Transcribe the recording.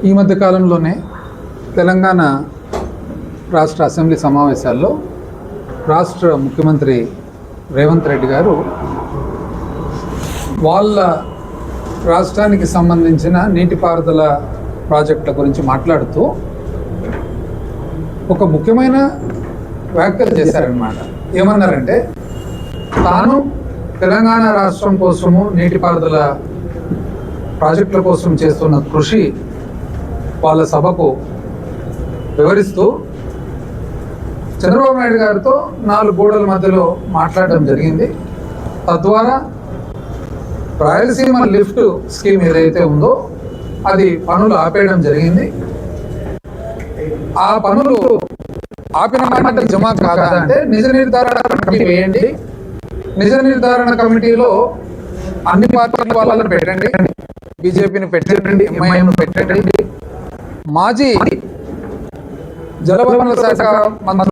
ఈ మధ్య కాలంలోనే తెలంగాణ రాష్ట్ర అసెంబ్లీ సమావేశాల్లో రాష్ట్ర ముఖ్యమంత్రి రేవంత్ రెడ్డి గారు వాళ్ళ రాష్ట్రానికి సంబంధించిన నీటిపారుదల ప్రాజెక్టుల గురించి మాట్లాడుతూ ఒక ముఖ్యమైన వ్యాఖ్యలు చేశారనమాట. ఏమన్నారంటే, తాను తెలంగాణ రాష్ట్రం కోసము నీటిపారుదల ప్రాజెక్టుల కోసం చేస్తున్న కృషి వాళ్ళ సభకు వివరిస్తూ చంద్రబాబు నాయుడు గారితో 4 గోడల మధ్యలో మాట్లాడడం జరిగింది. తద్వారా రాయలసీమ లిఫ్ట్ స్కీమ్ ఏదైతే ఉందో అది పనులు ఆపేయడం జరిగింది. ఆ పనులు ఆపిన మాట జమా కాదా అంటే నిజ నిర్ధారణ కమిటీ వేయండి, నిజ నిర్ధారణ కమిటీలో అన్ని పార్టీల వాళ్ళని పెట్టండి, బీజేపీని పెట్టండి, ఎంఐఎంను పెట్టండి, మాజీ జలవనరుల శాఖ మంత్రి